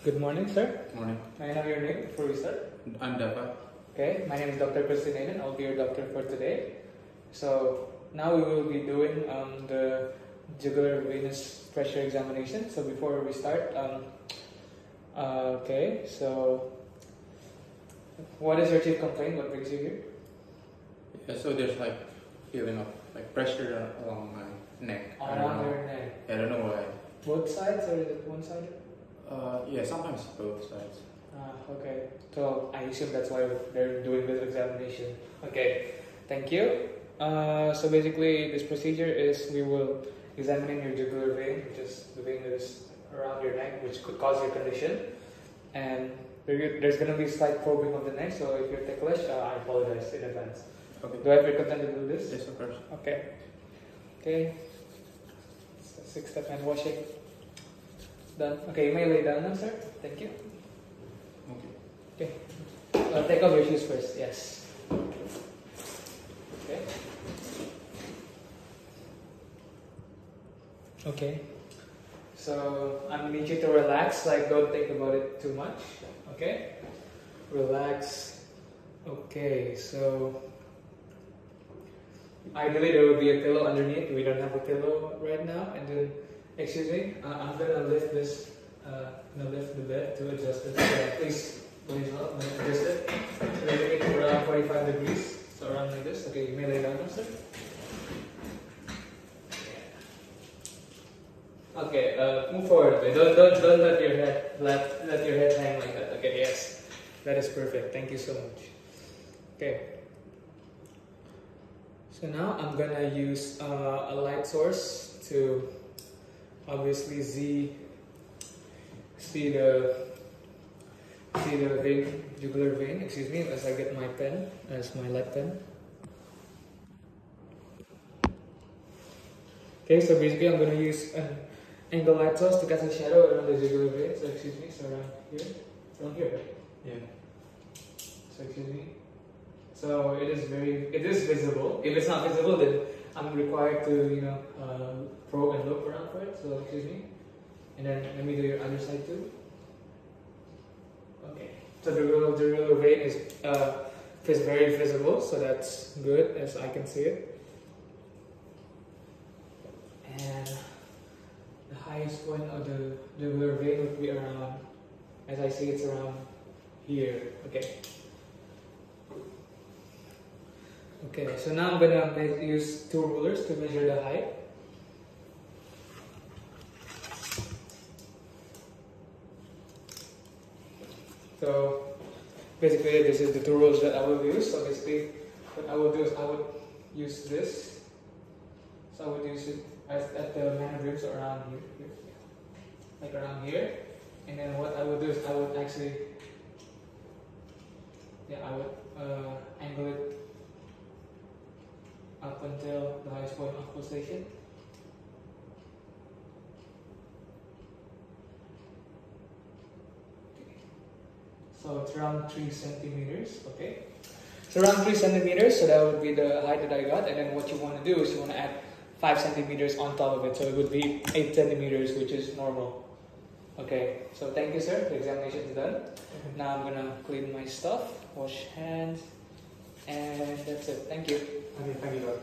Good morning, sir. Morning. May I know your name before we start? I'm Deva. Okay, my name is Dr. Christine Aiden. I'll be your doctor for today. So now we will be doing the jugular venous pressure examination. So before we start, okay, so what is your chief complaint? What brings you here? Yeah, so there's like feeling of like pressure along my neck. I don't Around know. your neck. I don't know why. Both sides or is it one sided? Yeah, sometimes both sides. Okay. So I assume that's why they're doing this examination. Okay, thank you. So basically, this procedure is we will examine your jugular vein, which is the vein that is around your neck, which could cause your condition. And there's going to be slight probing of the neck, so if you're ticklish, I apologize in advance. Okay. Do I have your consent to do this? Yes, of course. Okay. Okay. So 6-step hand washing. Done. Okay, you may lay down now, sir. Thank you. Okay. Okay. Take off your shoes first. Yes. Okay. Okay. So I'm gonna need you to relax. Like, don't think about it too much. Okay. Relax. Okay. So ideally there will be a pillow underneath. We don't have a pillow right now. And then, excuse me, I'm gonna lift this. Gonna lift the bed to adjust it. Please help me adjust it. So we're looking for around 45 degrees. So around like this. Okay, you may lay down now, sir. Okay, move forward. Okay. Don't let your head let your head hang like that. Okay, yes, that is perfect. Thank you so much. Okay. So now I'm gonna use a light source to obviously see the vein, jugular vein. Excuse me, as I get my pen, as my light pen. Okay, so basically I'm gonna use an angle light source to cast a shadow around the jugular vein. So excuse me, so around here, right? Yeah. So excuse me. So it is visible. If it's not visible, then I'm required to probe and look around for it. So excuse me, and then let me do your other side too. Okay. So the jugular vein is very visible, so that's good as I can see it. And the highest point of the jugular vein would be around, as I see it's around here. Okay. Okay, so now I'm gonna use two rulers to measure the height. So basically this is the two rulers that I will use. So basically what I will do is I would use this. So I would use it at the man ribs around here, like around here. And then what I would do is I would actually, angle it up until the highest point of pulsation. So it's around 3 centimeters, okay? So around 3 centimeters, so that would be the height that I got. And then what you want to do is you want to add 5 centimeters on top of it. So it would be 8 centimeters, which is normal. Okay, so thank you, sir. The examination is done. Now I'm gonna clean my stuff, wash hands, and that's it. Thank you. Okay, thank you, Doc.